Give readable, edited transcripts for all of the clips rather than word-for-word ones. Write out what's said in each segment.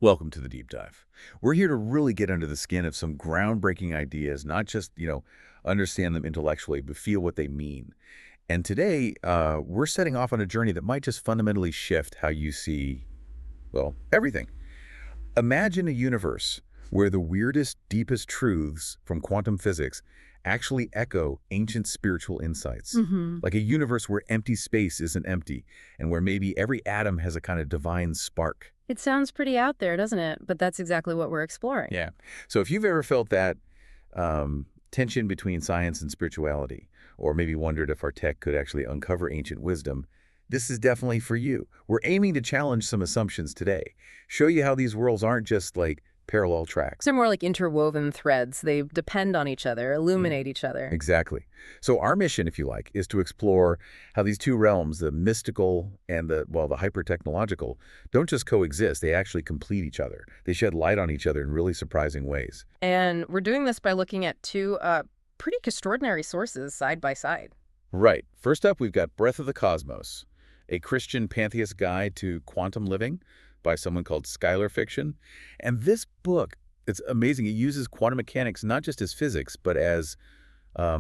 Welcome to the deep dive. We're here to really get under the skin of some groundbreaking ideas, not just, understand them intellectually, but feel what they mean. And today, we're setting off on a journey that might just fundamentally shift how you see, well, everything. Imagine a universe where the weirdest, deepest truths from quantum physics actually echo ancient spiritual insights. Like a universe where empty space isn't empty, and where maybe every atom has a kind of divine spark. It sounds pretty out there, doesn't it? But that's exactly what we're exploring. Yeah. So if you've ever felt that tension between science and spirituality, or maybe wondered if our tech could actually uncover ancient wisdom, this is definitely for you. We're aiming to challenge some assumptions today, show you how these worlds aren't just like parallel tracks. They're more like interwoven threads. They depend on each other, illuminate each other. Exactly. So our mission, if you like, is to explore how these two realms, the mystical and the hyper-technological, don't just coexist, they actually complete each other. They shed light on each other in really surprising ways. And we're doing this by looking at two pretty extraordinary sources side by side. Right. First up, we've got Breath of the Cosmos, a Christian Pantheist guide to quantum living by someone called Skylar Fiction. And this book, it's amazing. It uses quantum mechanics not just as physics, but as a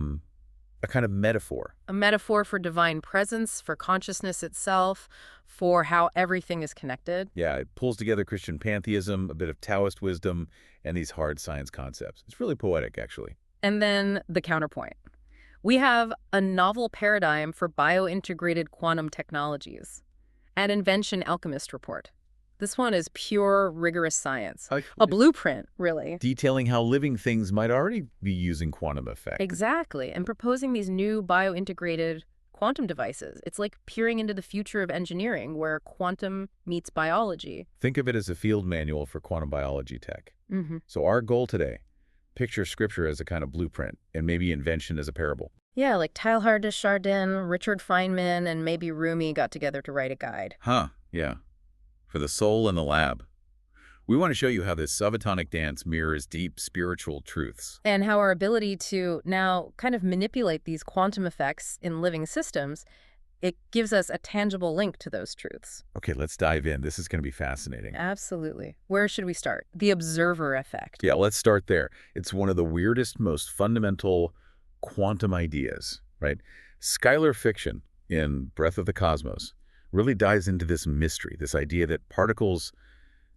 kind of metaphor. A metaphor for divine presence, for consciousness itself, for how everything is connected. Yeah, it pulls together Christian pantheism, a bit of Taoist wisdom, and these hard science concepts. It's really poetic, actually. And then the counterpoint. We have a novel paradigm for bio-integrated quantum technologies, an Invention Alchemist Report. This one is pure, rigorous science. A blueprint, really. Detailing how living things might already be using quantum effects. Exactly, and proposing these new bio-integrated quantum devices. It's like peering into the future of engineering, where quantum meets biology. Think of it as a field manual for quantum biology tech. So our goal today, picture scripture as a kind of blueprint, and maybe invention as a parable. Yeah, like Teilhard de Chardin, Richard Feynman, and maybe Rumi got together to write a guide. Yeah. For the soul in the lab. We want to show you how this subatomic dance mirrors deep spiritual truths. And how our ability to now kind of manipulate these quantum effects in living systems, it gives us a tangible link to those truths. Okay, let's dive in. This is going to be fascinating. Absolutely. Where should we start? The observer effect. Yeah, let's start there. It's one of the weirdest, most fundamental quantum ideas, right? Skylar Fiction in Breath of the Cosmos really dives into this mystery, this idea that particles,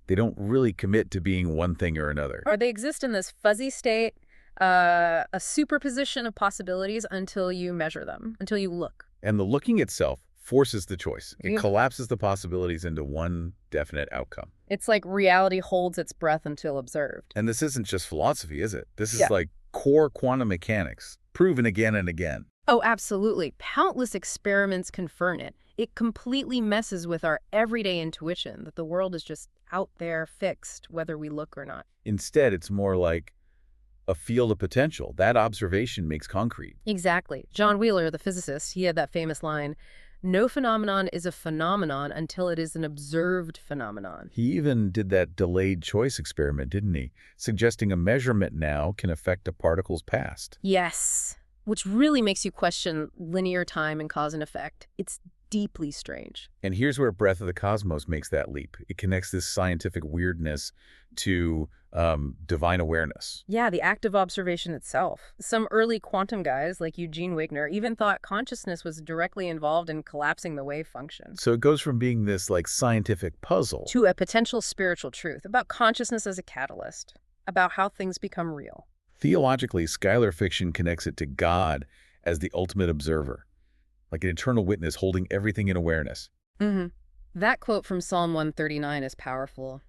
they don't really commit to being one thing or another. Or they exist in this fuzzy state, a superposition of possibilities until you measure them, until you look. And the looking itself forces the choice. It collapses the possibilities into one definite outcome. It's like reality holds its breath until observed. And this isn't just philosophy, is it? This is like core quantum mechanics, proven again and again. Oh, absolutely. Countless experiments confirm it. It completely messes with our everyday intuition that the world is just out there fixed, whether we look or not. Instead, it's more like a field of potential. That observation makes concrete. Exactly. John Wheeler, the physicist, he had that famous line, "No phenomenon is a phenomenon until it is an observed phenomenon." He even did that delayed choice experiment, didn't he? Suggesting a measurement now can affect a particle's past. Yes, which really makes you question linear time and cause and effect. It's deeply strange. And here's where Breath of the Cosmos makes that leap. It connects this scientific weirdness to divine awareness. Yeah, the act of observation itself. Some early quantum guys, like Eugene Wigner, even thought consciousness was directly involved in collapsing the wave function. So it goes from being this scientific puzzle to a potential spiritual truth about consciousness as a catalyst, about how things become real. Theologically, Skylar Fiction connects it to God as the ultimate observer, like an eternal witness holding everything in awareness. That quote from Psalm 139 is powerful.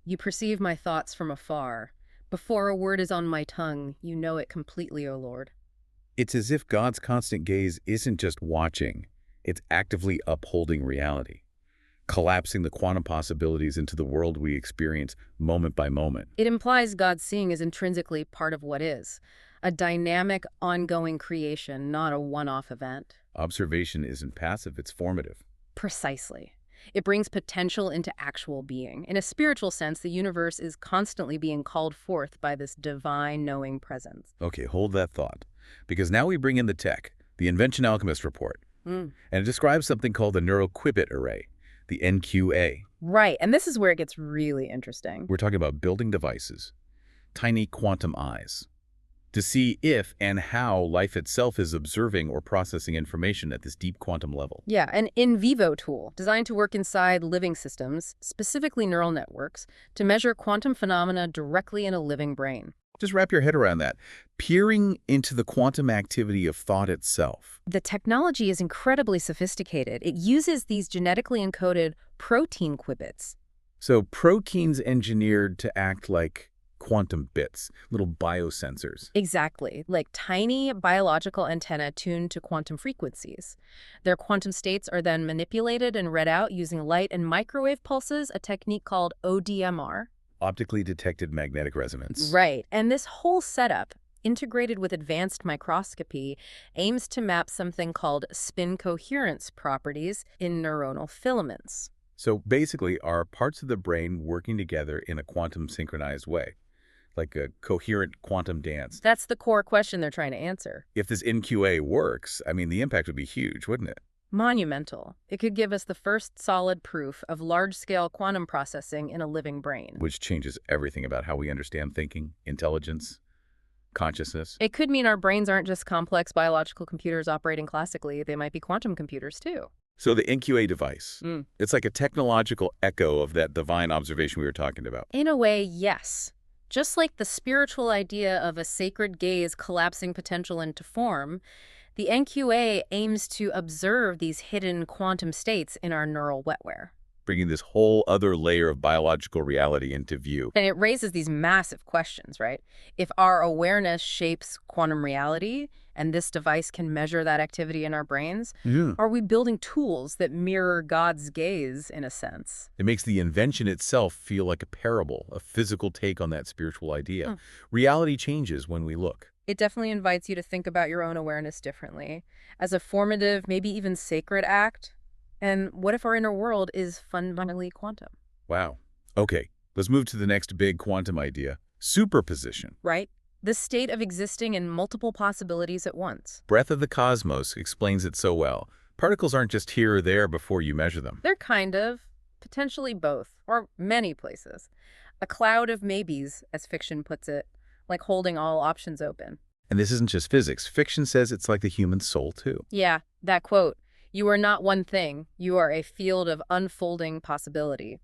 "You perceive my thoughts from afar. Before a word is on my tongue, you know it completely, O Lord." It's as if God's constant gaze isn't just watching, it's actively upholding reality, collapsing the quantum possibilities into the world we experience moment by moment. It implies God's seeing is intrinsically part of what is, a dynamic, ongoing creation, not a one-off event. Observation isn't passive, it's formative. Precisely. It brings potential into actual being. In a spiritual sense, the universe is constantly being called forth by this divine knowing presence. Okay, hold that thought. Because now we bring in the tech, the Invention Alchemist Report. And it describes something called the Neuro-Qubit array. the NQA. Right, and this is where it gets really interesting. We're talking about building devices, tiny quantum eyes, to see if and how life itself is observing or processing information at this deep quantum level. Yeah, an in vivo tool designed to work inside living systems, specifically neural networks, to measure quantum phenomena directly in a living brain. Just wrap your head around that. Peering into the quantum activity of thought itself. The technology is incredibly sophisticated. It uses these genetically encoded protein qubits. So proteins engineered to act like quantum bits, little biosensors. Exactly, like tiny biological antennae tuned to quantum frequencies. Their quantum states are then manipulated and read out using light and microwave pulses, a technique called ODMR. Optically detected magnetic resonance. Right, and this whole setup, integrated with advanced microscopy, aims to map something called spin coherence properties in neuronal filaments. So basically, are parts of the brain working together in a quantum synchronized way, like a coherent quantum dance? That's the core question they're trying to answer. If this NQA works, I mean, the impact would be huge, wouldn't it? Monumental. It could give us the first solid proof of large-scale quantum processing in a living brain. Which changes everything about how we understand thinking, intelligence, consciousness. It could mean our brains aren't just complex biological computers operating classically. They might be quantum computers, too. So the NQA device, it's like a technological echo of that divine observation we were talking about. In a way, yes. Just like the spiritual idea of a sacred gaze collapsing potential into form, the NQA aims to observe these hidden quantum states in our neural wetware. Bringing this whole other layer of biological reality into view. And it raises these massive questions, right? If our awareness shapes quantum reality, and this device can measure that activity in our brains, are we building tools that mirror God's gaze, in a sense? It makes the invention itself feel like a parable, a physical take on that spiritual idea. Reality changes when we look. It definitely invites you to think about your own awareness differently, as a formative, maybe even sacred act. And what if our inner world is fundamentally quantum? Wow. Okay, let's move to the next big quantum idea, superposition. Right? The state of existing in multiple possibilities at once. Breath of the Cosmos explains it so well. Particles aren't just here or there before you measure them. They're kind of, potentially both, or many places. A cloud of maybes, as fiction puts it, like holding all options open. And this isn't just physics. Fiction says it's like the human soul, too. Yeah, that quote, "You are not one thing, you are a field of unfolding possibility."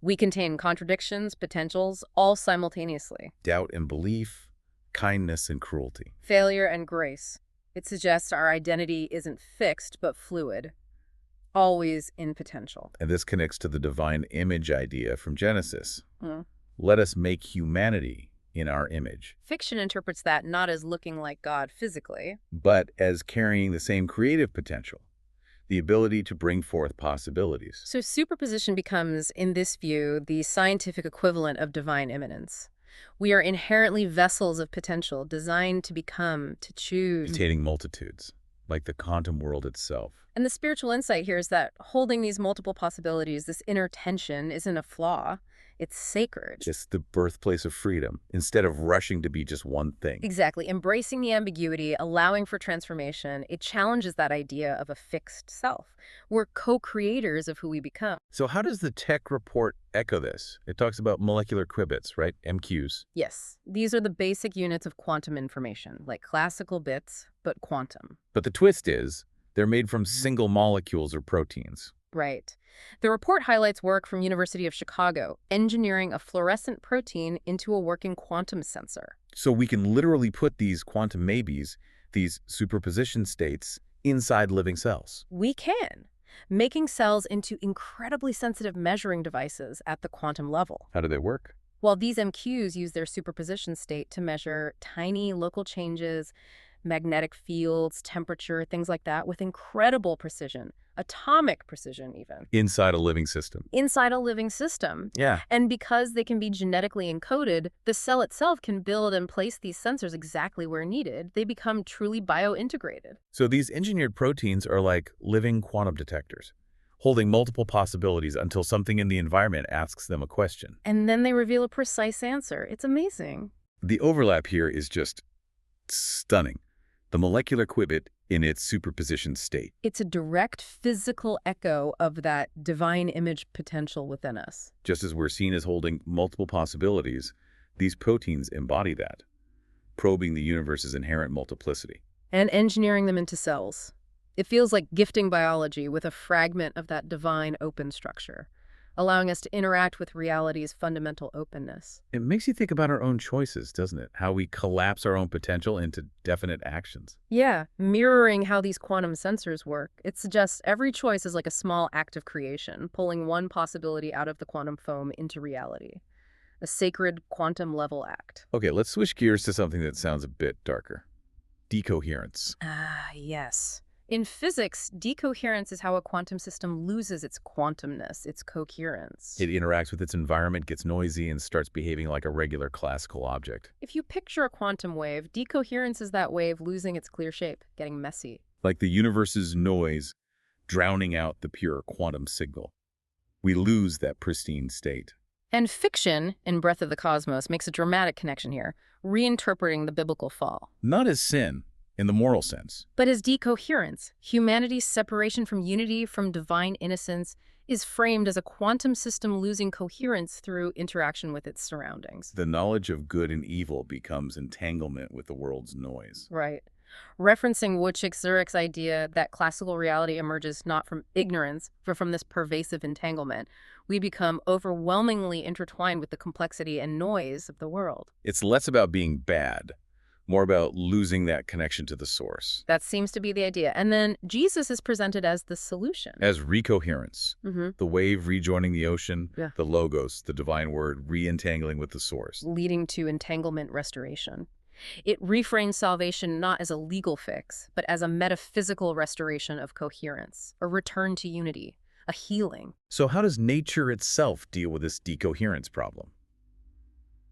We contain contradictions, potentials, all simultaneously. Doubt and belief, kindness and cruelty. Failure and grace. It suggests our identity isn't fixed, but fluid. Always in potential. And this connects to the divine image idea from Genesis. Let us make humanity in our image. Fiction interprets that not as looking like God physically, but as carrying the same creative potential, the ability to bring forth possibilities. So superposition becomes, in this view, the scientific equivalent of divine immanence. We are inherently vessels of potential, designed to become, to choose. Containing multitudes, like the quantum world itself. And the spiritual insight here is that holding these multiple possibilities, this inner tension, isn't a flaw. It's sacred. It's the birthplace of freedom, instead of rushing to be just one thing. Exactly. Embracing the ambiguity, allowing for transformation, it challenges that idea of a fixed self. We're co-creators of who we become. So how does the tech report echo this? It talks about molecular qubits, right? MQs. Yes. These are the basic units of quantum information, like classical bits, but quantum. But the twist is, they're made from single molecules or proteins. Right. The report highlights work from University of Chicago, engineering a fluorescent protein into a working quantum sensor. So we can literally put these quantum maybes, these superposition states, inside living cells. We can, making cells into incredibly sensitive measuring devices at the quantum level. How do they work? While these MQs use their superposition state to measure tiny local changes, magnetic fields, temperature, things like that, with incredible precision, atomic precision even. Inside a living system. Inside a living system. Yeah. And because they can be genetically encoded, the cell itself can build and place these sensors exactly where needed. They become truly biointegrated. So these engineered proteins are like living quantum detectors, holding multiple possibilities until something in the environment asks them a question. And then they reveal a precise answer. It's amazing. The overlap here is just stunning. The molecular qubit in its superposition state. It's a direct physical echo of that divine image potential within us. Just as we're seen as holding multiple possibilities, these proteins embody that, probing the universe's inherent multiplicity. And engineering them into cells. It feels like gifting biology with a fragment of that divine open structure, allowing us to interact with reality's fundamental openness. It makes you think about our own choices, doesn't it? How we collapse our own potential into definite actions. Yeah, mirroring how these quantum sensors work, it suggests every choice is like a small act of creation, pulling one possibility out of the quantum foam into reality. A sacred quantum-level act. Okay, let's switch gears to something that sounds a bit darker. Decoherence. Ah, yes. In physics, decoherence is how a quantum system loses its quantumness, its coherence. It interacts with its environment, gets noisy, and starts behaving like a regular classical object. If you picture a quantum wave, decoherence is that wave losing its clear shape, getting messy. Like the universe's noise drowning out the pure quantum signal. We lose that pristine state. And fiction, in Breath of the Cosmos, makes a dramatic connection here, reinterpreting the biblical fall. Not as sin, in the moral sense. But as decoherence, humanity's separation from unity, from divine innocence, is framed as a quantum system losing coherence through interaction with its surroundings. The knowledge of good and evil becomes entanglement with the world's noise. Right. Referencing Wojciech-Zurich's idea that classical reality emerges not from ignorance, but from this pervasive entanglement, we become overwhelmingly intertwined with the complexity and noise of the world. It's less about being bad, more about losing that connection to the source. That seems to be the idea. And then Jesus is presented as the solution. As recoherence, the wave rejoining the ocean, Yeah. the logos, the divine word, re-entangling with the source. Leading to entanglement restoration. It reframes salvation not as a legal fix, but as a metaphysical restoration of coherence, a return to unity, a healing. So how does nature itself deal with this decoherence problem?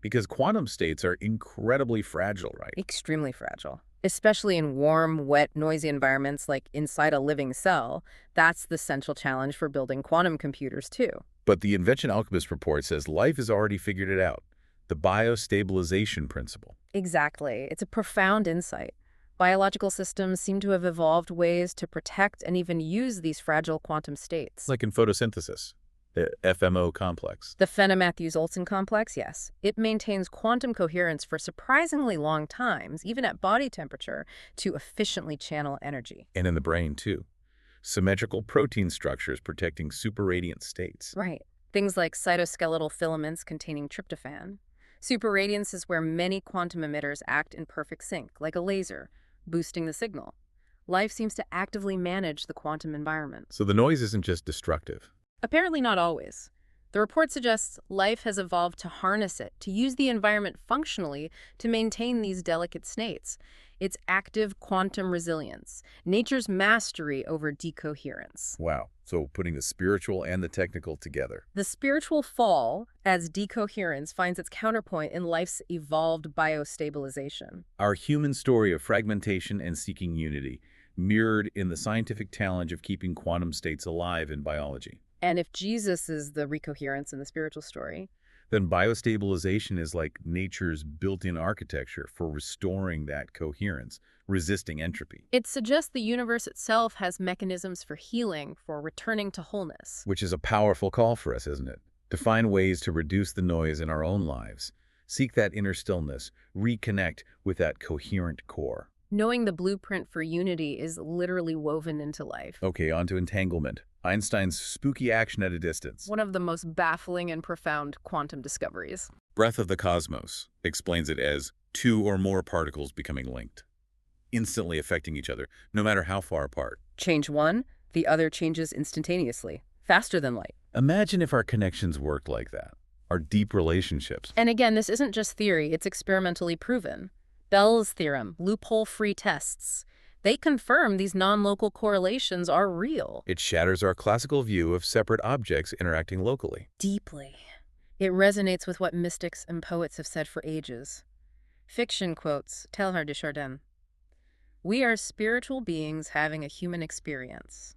Because quantum states are incredibly fragile, right? Extremely fragile. Especially in warm, wet, noisy environments like inside a living cell, that's the central challenge for building quantum computers too. But the Invention Alchemist Report says life has already figured it out. The biostabilization principle. Exactly. It's a profound insight. Biological systems seem to have evolved ways to protect and even use these fragile quantum states. Like in photosynthesis, the FMO complex. The Fenner-Matthews-Olsen complex, yes. It maintains quantum coherence for surprisingly long times, even at body temperature, to efficiently channel energy. And in the brain, too. Symmetrical protein structures protecting superradiant states. Right. Things like cytoskeletal filaments containing tryptophan. Superradiance is where many quantum emitters act in perfect sync, like a laser, boosting the signal. Life seems to actively manage the quantum environment. So the noise isn't just destructive. Apparently not always. The report suggests life has evolved to harness it, to use the environment functionally to maintain these delicate states. It's active quantum resilience, nature's mastery over decoherence. Wow. So putting the spiritual and the technical together. The spiritual fall, as decoherence, finds its counterpoint in life's evolved biostabilization. Our human story of fragmentation and seeking unity, mirrored in the scientific challenge of keeping quantum states alive in biology. And if Jesus is the recoherence in the spiritual story, then biostabilization is like nature's built-in architecture for restoring that coherence, resisting entropy. it suggests the universe itself has mechanisms for healing, for returning to wholeness. Which is a powerful call for us, isn't it? To find ways to reduce the noise in our own lives, seek that inner stillness, reconnect with that coherent core. Knowing the blueprint for unity is literally woven into life. Okay, on to entanglement. Einstein's spooky action at a distance. One of the most baffling and profound quantum discoveries. Breath of the Cosmos explains it as two or more particles becoming linked, instantly affecting each other, no matter how far apart. Change one, the other changes instantaneously, faster than light. Imagine if our connections worked like that, our deep relationships. And again, this isn't just theory, it's experimentally proven. Bell's theorem, loophole-free tests. They confirm these non-local correlations are real. It shatters our classical view of separate objects interacting locally. Deeply. It resonates with what mystics and poets have said for ages. Fiction quotes Teilhard de Chardin. We are spiritual beings having a human experience.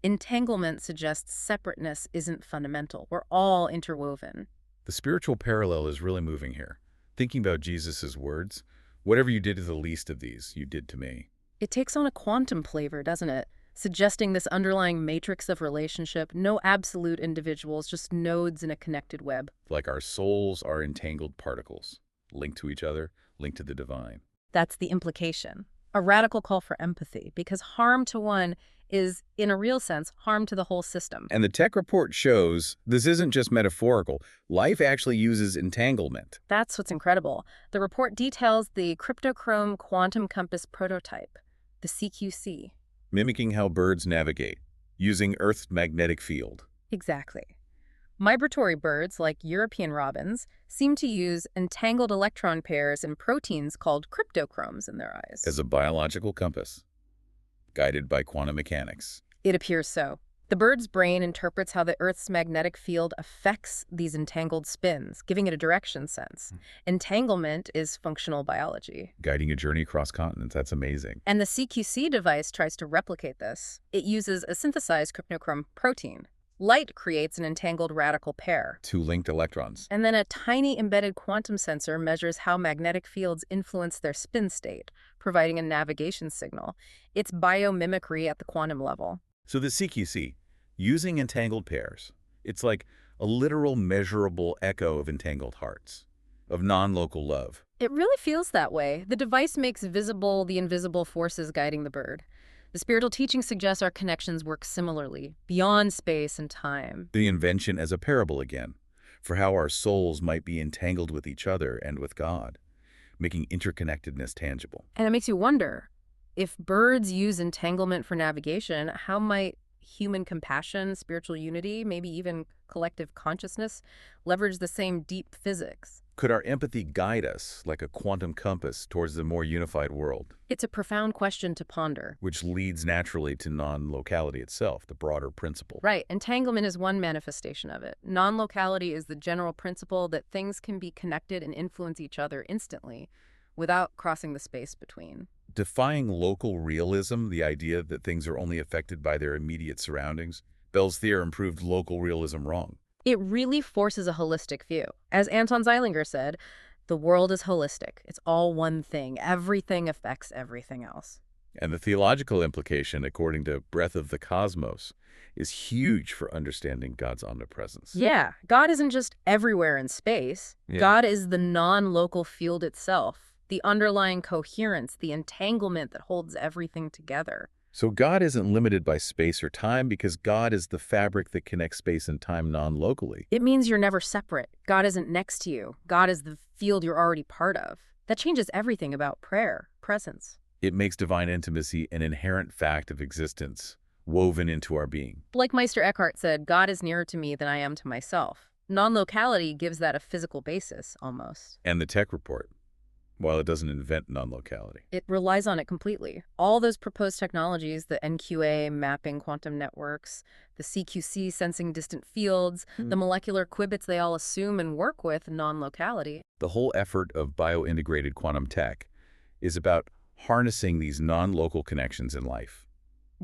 Entanglement suggests separateness isn't fundamental. We're all interwoven. The spiritual parallel is really moving here. Thinking about Jesus' words, whatever you did to the least of these, you did to me. It takes on a quantum flavor, doesn't it? Suggesting this underlying matrix of relationship, no absolute individuals, just nodes in a connected web. Like our souls are entangled particles, linked to each other, linked to the divine. That's the implication. A radical call for empathy, because harm to one is, in a real sense, harm to the whole system. And the tech report shows this isn't just metaphorical. Life actually uses entanglement. That's what's incredible. The report details the cryptochrome quantum compass prototype, the CQC. Mimicking how birds navigate, using Earth's magnetic field. Exactly. Migratory birds, like European robins, seem to use entangled electron pairs and proteins called cryptochromes in their eyes. As a biological compass, guided by quantum mechanics. It appears so. The bird's brain interprets how the Earth's magnetic field affects these entangled spins, giving it a direction sense. Entanglement is functional biology. Guiding a journey across continents, that's amazing. And the CQC device tries to replicate this. It uses a synthesized cryptochrome protein. Light creates an entangled radical pair. Two linked electrons. And then a tiny embedded quantum sensor measures how magnetic fields influence their spin state, providing a navigation signal. It's biomimicry at the quantum level. So the CQC, using entangled pairs, it's like a literal measurable echo of entangled hearts, of non-local love. It really feels that way. The device makes visible the invisible forces guiding the bird. The spiritual teaching suggests our connections work similarly, beyond space and time. The invention as a parable again, for how our souls might be entangled with each other and with God, making interconnectedness tangible. And it makes you wonder, if birds use entanglement for navigation, how might human compassion, spiritual unity, maybe even collective consciousness leverage the same deep physics? Could our empathy guide us like a quantum compass towards the more unified world? It's a profound question to ponder. Which leads naturally to non-locality itself, the broader principle. Right. Entanglement is one manifestation of it. Non-locality is the general principle that things can be connected and influence each other instantly without crossing the space between. Defying local realism, the idea that things are only affected by their immediate surroundings, Bell's theorem proved local realism wrong. It really forces a holistic view. As Anton Zeilinger said, the world is holistic. It's all one thing. Everything affects everything else. And the theological implication, according to Breath of the Cosmos, is huge for understanding God's omnipresence. Yeah, God isn't just everywhere in space. Yeah. God is the non-local field itself, the underlying coherence, the entanglement that holds everything together. So God isn't limited by space or time because God is the fabric that connects space and time non-locally. It means you're never separate. God isn't next to you. God is the field you're already part of. That changes everything about prayer, presence. It makes divine intimacy an inherent fact of existence, woven into our being. Like Meister Eckhart said, God is nearer to me than I am to myself. Non-locality gives that a physical basis, almost. And the tech report, while it doesn't invent non-locality, It relies on it completely. All those proposed technologies, the NQA mapping quantum networks, the CQC sensing distant fields, the molecular qubits they all assume and work with non-locality. the whole effort of bio-integrated quantum tech is about harnessing these non-local connections in life.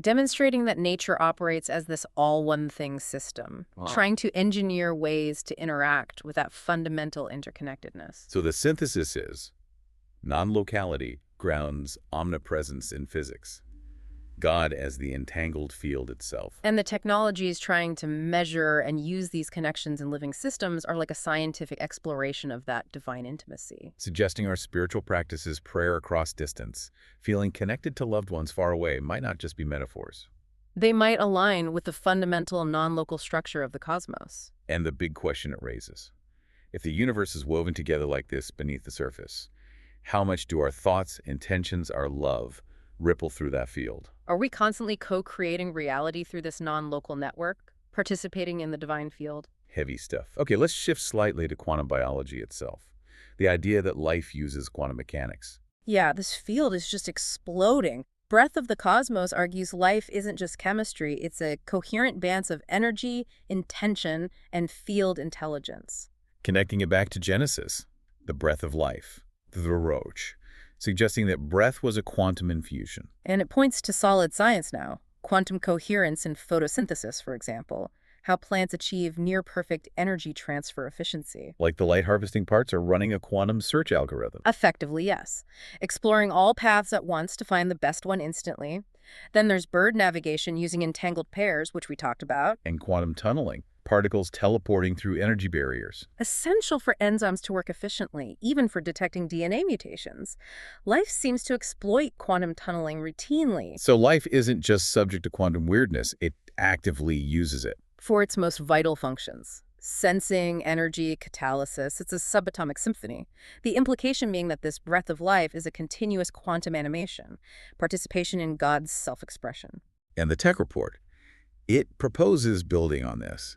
Demonstrating that nature operates as this all-one-thing system, trying to engineer ways to interact with that fundamental interconnectedness. So the synthesis is non-locality grounds omnipresence in physics, God as the entangled field itself. And the technologies trying to measure and use these connections in living systems are like a scientific exploration of that divine intimacy. Suggesting our spiritual practices, prayer across distance, feeling connected to loved ones far away might not just be metaphors. They might align with the fundamental non-local structure of the cosmos. And the big question it raises: if the universe is woven together like this beneath the surface, how much do our thoughts, intentions, our love ripple through that field? Are we constantly co-creating reality through this non-local network, participating in the divine field? Heavy stuff. Okay, let's shift slightly to quantum biology itself. The idea that life uses quantum mechanics. Yeah, this field is just exploding. Breath of the Cosmos argues life isn't just chemistry, it's a coherent dance of energy, intention, and field intelligence. Connecting it back to Genesis, the breath of life, the roach, suggesting that breath was a quantum infusion. And it points to solid science now, quantum coherence in photosynthesis, for example, how plants achieve near-perfect energy transfer efficiency. Like the light harvesting parts are running a quantum search algorithm. Effectively, yes. Exploring all paths at once to find the best one instantly. Then there's bird navigation using entangled pairs, which we talked about. And quantum tunneling, particles teleporting through energy barriers. Essential for enzymes to work efficiently, even for detecting DNA mutations. Life seems to exploit quantum tunneling routinely. So life isn't just subject to quantum weirdness, it actively uses it. For its most vital functions. Sensing, energy, catalysis, it's a subatomic symphony. The implication being that this breath of life is a continuous quantum animation, participation in God's self-expression. And the tech report, it proposes building on this.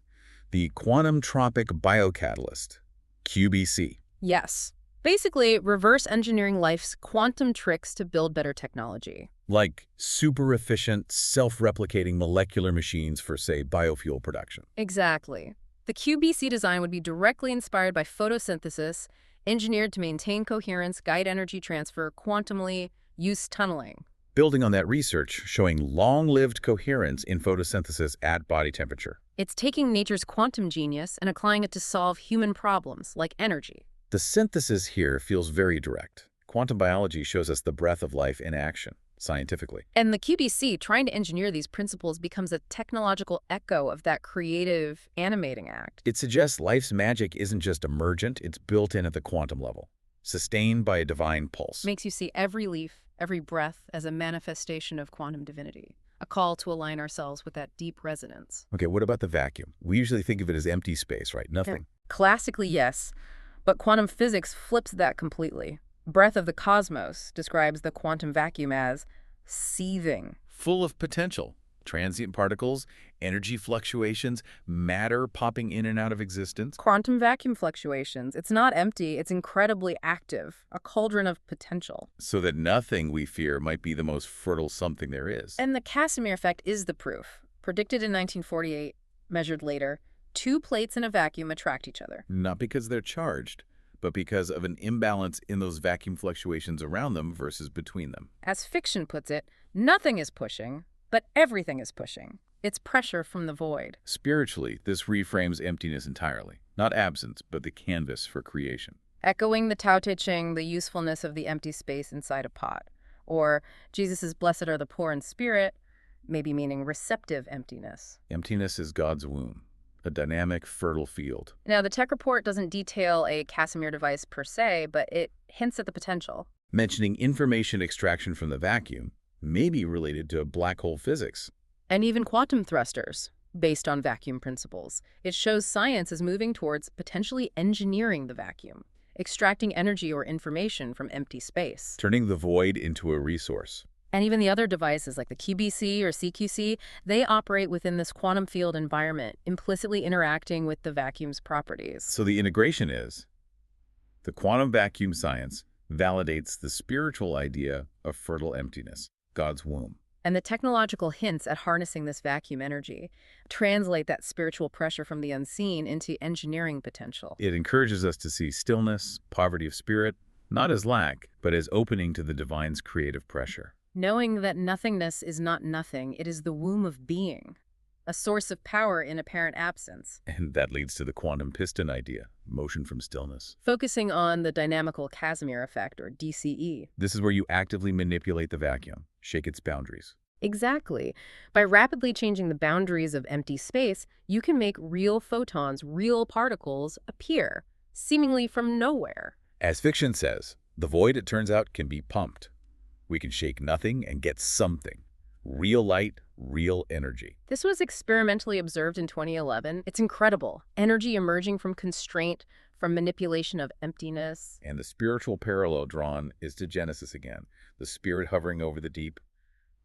The Quantum-Tropic biocatalyst, QBC. Yes. Basically, reverse engineering life's quantum tricks to build better technology. Like super efficient, self-replicating molecular machines for, say, biofuel production. Exactly. The QBC design would be directly inspired by photosynthesis, engineered to maintain coherence, guide energy transfer, quantumly use tunneling. Building on that research, showing long-lived coherence in photosynthesis at body temperature. It's taking nature's quantum genius and applying it to solve human problems, like energy. The synthesis here feels very direct. Quantum biology shows us the breath of life in action, scientifically. And the QBC, trying to engineer these principles, becomes a technological echo of that creative, animating act. It suggests life's magic isn't just emergent, it's built in at the quantum level, sustained by a divine pulse. Makes you see every leaf, every breath as a manifestation of quantum divinity, a call to align ourselves with that deep resonance. Okay, what about the vacuum? We usually think of it as empty space, right? Nothing. Classically, yes, but quantum physics flips that completely. Breath of the Cosmos describes the quantum vacuum as seething. Full of potential. Transient particles, energy fluctuations, matter popping in and out of existence. Quantum vacuum fluctuations. It's not empty, it's incredibly active, a cauldron of potential. So that nothing we fear might be the most fertile something there is. And the Casimir effect is the proof. Predicted in 1948, measured later, two plates in a vacuum attract each other. Not because they're charged, but because of an imbalance in those vacuum fluctuations around them versus between them. As fiction puts it, nothing is pushing, but everything is pushing. It's pressure from the void. Spiritually, this reframes emptiness entirely. Not absence, but the canvas for creation. Echoing the Tao Te Ching, the usefulness of the empty space inside a pot. Or Jesus' blessed are the poor in spirit, maybe meaning receptive emptiness. Emptiness is God's womb, a dynamic, fertile field. Now, the tech report doesn't detail a Casimir device per se, but it hints at the potential. Mentioning information extraction from the vacuum may be related to black hole physics. And even quantum thrusters, based on vacuum principles. It shows science is moving towards potentially engineering the vacuum, extracting energy or information from empty space. Turning the void into a resource. And even the other devices like the QBC or CQC, they operate within this quantum field environment, implicitly interacting with the vacuum's properties. So the integration is, the quantum vacuum science validates the spiritual idea of fertile emptiness, God's womb. And the technological hints at harnessing this vacuum energy translate that spiritual pressure from the unseen into engineering potential. It encourages us to see stillness, poverty of spirit, not as lack, but as opening to the divine's creative pressure. Knowing that nothingness is not nothing, it is the womb of being, a source of power in apparent absence. And that leads to the quantum piston idea, motion from stillness. Focusing on the dynamical Casimir effect, or DCE. This is where you actively manipulate the vacuum, shake its boundaries. Exactly. By rapidly changing the boundaries of empty space, you can make real photons, real particles, appear, seemingly from nowhere. As fiction says, the void, it turns out, can be pumped. We can shake nothing and get something. Real light, real energy. This was experimentally observed in 2011. It's incredible. Energy emerging from constraint, from manipulation of emptiness. And the spiritual parallel drawn is to Genesis again, the spirit hovering over the deep,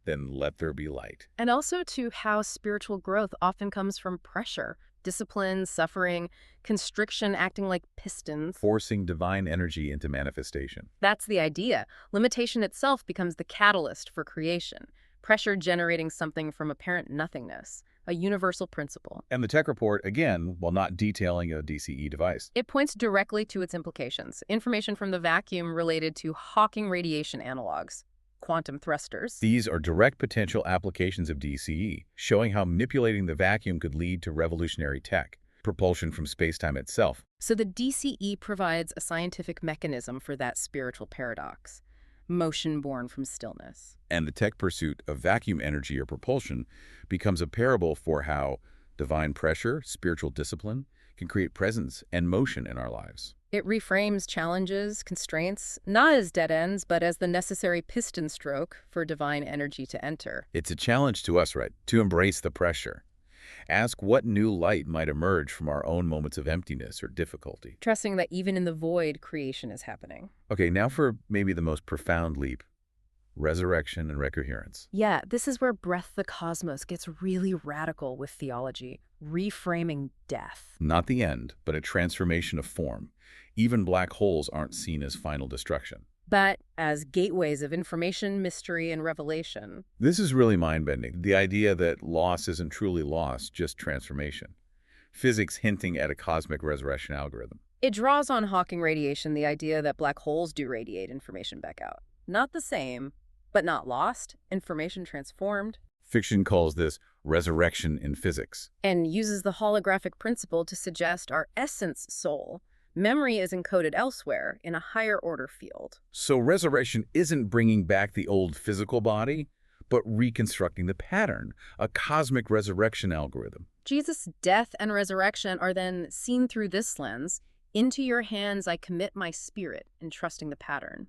then let there be light. And also to how spiritual growth often comes from pressure, discipline, suffering, constriction acting like pistons. Forcing divine energy into manifestation. That's the idea. Limitation itself becomes the catalyst for creation. Pressure generating something from apparent nothingness, a universal principle. And the tech report, again, while not detailing a DCE device, It points directly to its implications. Information from the vacuum related to Hawking radiation analogs. quantum thrusters. These are direct potential applications of DCE, showing how manipulating the vacuum could lead to revolutionary tech, propulsion from spacetime itself. So the DCE provides a scientific mechanism for that spiritual paradox, motion born from stillness. And the tech pursuit of vacuum energy or propulsion becomes a parable for how divine pressure, spiritual discipline, can create presence and motion in our lives. It reframes challenges, constraints, not as dead ends, but as the necessary piston stroke for divine energy to enter. It's a challenge to us, right, to embrace the pressure. Ask what new light might emerge from our own moments of emptiness or difficulty. Trusting that even in the void, creation is happening. Okay, now for maybe the most profound leap, resurrection and recoherence. Yeah, this is where Breath the Cosmos gets really radical with theology, reframing death. Not the end, but a transformation of form. Even black holes aren't seen as final destruction. But as gateways of information, mystery, and revelation. This is really mind-bending, the idea that loss isn't truly loss, just transformation. Physics hinting at a cosmic resurrection algorithm. It draws on Hawking radiation, the idea that black holes do radiate information back out. Not the same, but not lost, information transformed. Fiction calls this resurrection in physics. And uses the holographic principle to suggest our essence soul. Memory is encoded elsewhere in a higher order field. So resurrection isn't bringing back the old physical body, but reconstructing the pattern, a cosmic resurrection algorithm. Jesus' death and resurrection are then seen through this lens. Into your hands I commit my spirit, entrusting the pattern.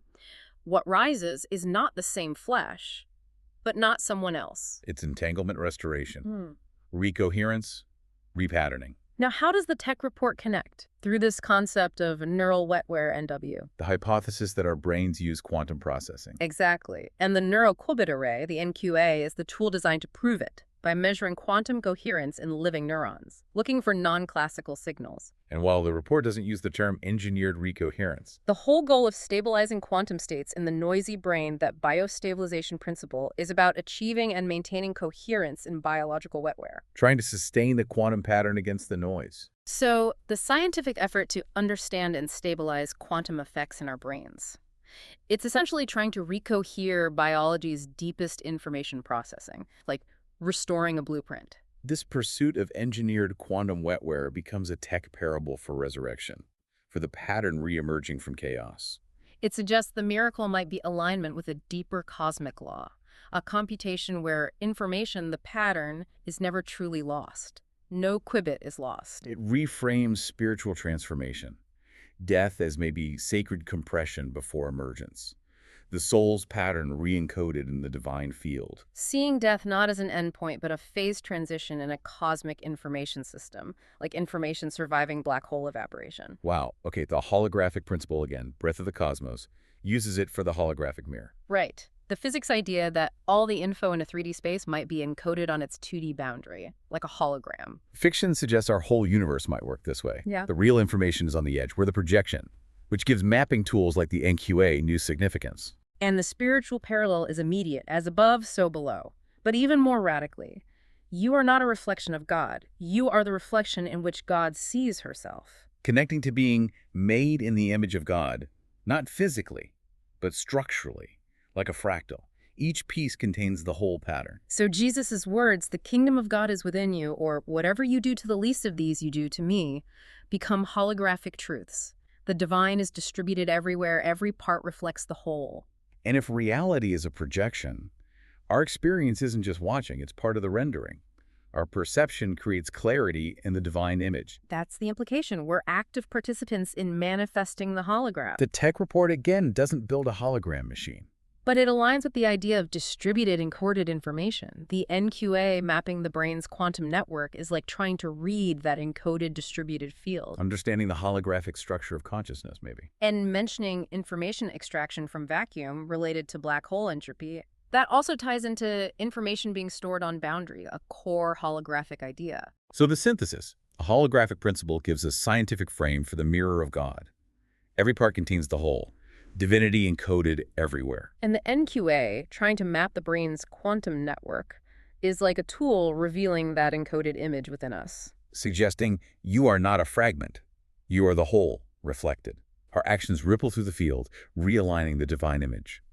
What rises is not the same flesh, but not someone else. It's entanglement restoration, recoherence, repatterning. Now, how does the tech report connect? Through this concept of neural wetware NW. The hypothesis that our brains use quantum processing. Exactly. And the Neuro-Qubit array, the NQA, is the tool designed to prove it by measuring quantum coherence in living neurons, looking for non-classical signals. And while the report doesn't use the term engineered recoherence, the whole goal of stabilizing quantum states in the noisy brain, that biostabilization principle, is about achieving and maintaining coherence in biological wetware. Trying to sustain the quantum pattern against the noise. So, the scientific effort to understand and stabilize quantum effects in our brains. It's essentially trying to recohere biology's deepest information processing, like restoring a blueprint. This pursuit of engineered quantum wetware becomes a tech parable for resurrection, for the pattern re-emerging from chaos. It suggests the miracle might be alignment with a deeper cosmic law, a computation where information, the pattern, is never truly lost. No qubit is lost. It reframes spiritual transformation, death as maybe sacred compression before emergence. The soul's pattern re-encoded in the divine field. Seeing death not as an endpoint, but a phase transition in a cosmic information system, like information surviving black hole evaporation. Wow. Okay, the holographic principle again, Breath of the Cosmos, uses it for the holographic mirror. Right. The physics idea that all the info in a 3D space might be encoded on its 2D boundary, like a hologram. Fiction suggests our whole universe might work this way. Yeah. The real information is on the edge. We're the projection, which gives mapping tools like the NQA new significance. And the spiritual parallel is immediate, as above, so below. But even more radically, you are not a reflection of God. You are the reflection in which God sees herself. Connecting to being made in the image of God, not physically, but structurally, like a fractal. Each piece contains the whole pattern. So Jesus' words, the kingdom of God is within you, or whatever you do to the least of these you do to me, become holographic truths. The divine is distributed everywhere. Every part reflects the whole. And if reality is a projection, our experience isn't just watching, it's part of the rendering. Our perception creates clarity in the divine image. That's the implication. We're active participants in manifesting the hologram. The tech report, again, doesn't build a hologram machine. But it aligns with the idea of distributed encoded information. The NQA mapping the brain's quantum network is like trying to read that encoded distributed field. Understanding the holographic structure of consciousness, maybe. And mentioning information extraction from vacuum related to black hole entropy, that also ties into information being stored on boundary, a core holographic idea. So the synthesis, a holographic principle, gives a scientific frame for the mirror of God. Every part contains the whole. Divinity encoded everywhere. And the NQA, trying to map the brain's quantum network, is like a tool revealing that encoded image within us. Suggesting you are not a fragment. You are the whole, reflected. Our actions ripple through the field, realigning the divine image.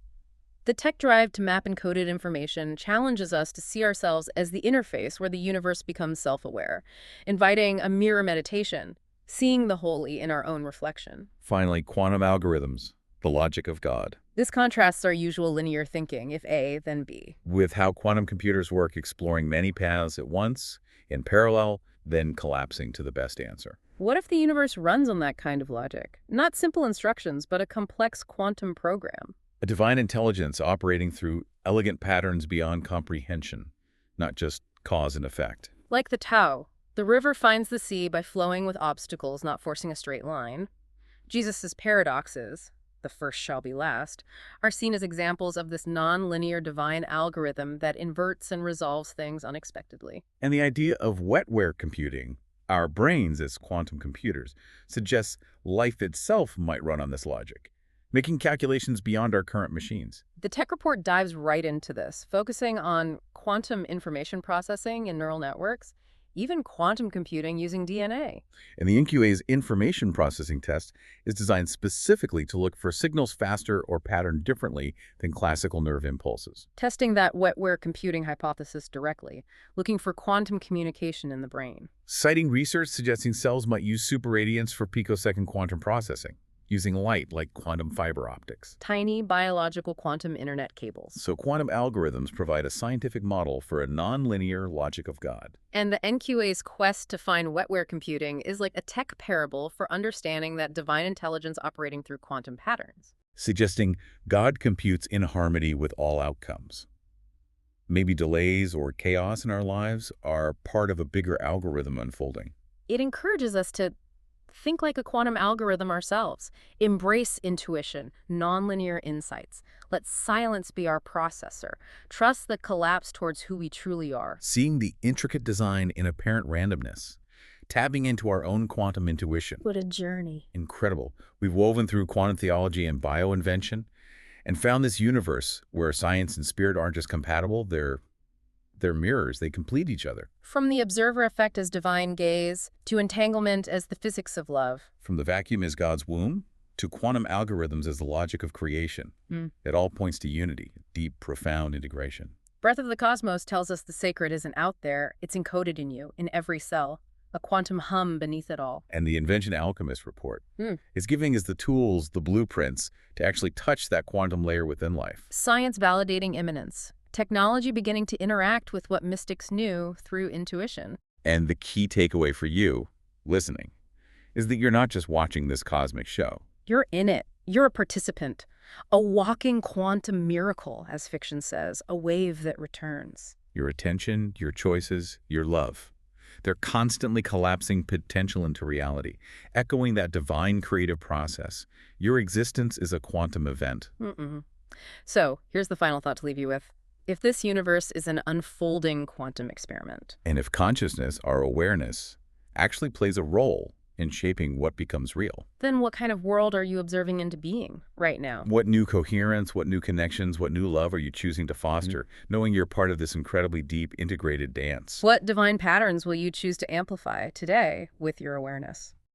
The tech drive to map encoded information challenges us to see ourselves as the interface where the universe becomes self-aware, inviting a mirror meditation, seeing the holy in our own reflection. Finally, quantum algorithms, the logic of God, This contrasts our usual linear thinking, if A, then B. with how quantum computers work exploring many paths at once, in parallel, then collapsing to the best answer. What if the universe runs on that kind of logic? Not simple instructions, but a complex quantum program. A divine intelligence operating through elegant patterns beyond comprehension, not just cause and effect. Like the Tao, the river finds the sea by flowing with obstacles, not forcing a straight line. Jesus' paradoxes, the first shall be last, are seen as examples of this non-linear divine algorithm that inverts and resolves things unexpectedly. And the idea of wetware computing, our brains as quantum computers, suggests life itself might run on this logic, making calculations beyond our current machines. The tech report dives right into this, focusing on quantum information processing in neural networks, even quantum computing using DNA. And the NQA's information processing test is designed specifically to look for signals faster or patterned differently than classical nerve impulses. Testing that wetware computing hypothesis directly, looking for quantum communication in the brain. Citing research suggesting cells might use superradiance for picosecond quantum processing, using light like quantum fiber optics. Tiny biological quantum internet cables. So quantum algorithms provide a scientific model for a nonlinear logic of God. And the NQA's quest to find wetware computing is like a tech parable for understanding that divine intelligence operating through quantum patterns. Suggesting God computes in harmony with all outcomes. Maybe delays or chaos in our lives are part of a bigger algorithm unfolding. It encourages us to think like a quantum algorithm ourselves. Embrace intuition, nonlinear insights. Let silence be our processor. Trust the collapse towards who we truly are. Seeing the intricate design in apparent randomness. Tapping into our own quantum intuition. What a journey. Incredible. We've woven through quantum theology and bioinvention and found this universe where science and spirit aren't just compatible, they're mirrors. They complete each other. From the observer effect as divine gaze, to entanglement as the physics of love. From the vacuum as God's womb, to quantum algorithms as the logic of creation. It all points to unity, deep, profound integration. Breath of the Cosmos tells us the sacred isn't out there, it's encoded in you, in every cell. A quantum hum beneath it all. And the Invention Alchemist Report is giving us the tools, the blueprints, to actually touch that quantum layer within life. Science validating immanence. Technology beginning to interact with what mystics knew through intuition. And the key takeaway for you, listening, is that you're not just watching this cosmic show. You're in it. You're a participant. A walking quantum miracle, as fiction says, a wave that returns. Your attention, your choices, your love. They're constantly collapsing potential into reality, echoing that divine creative process. Your existence is a quantum event. So, here's the final thought to leave you with. If this universe is an unfolding quantum experiment, And if consciousness, our awareness, actually plays a role in shaping what becomes real. then what kind of world are you observing into being right now? What new coherence, what new connections, what new love are you choosing to foster, knowing you're part of this incredibly deep, integrated dance? What divine patterns will you choose to amplify today with your awareness?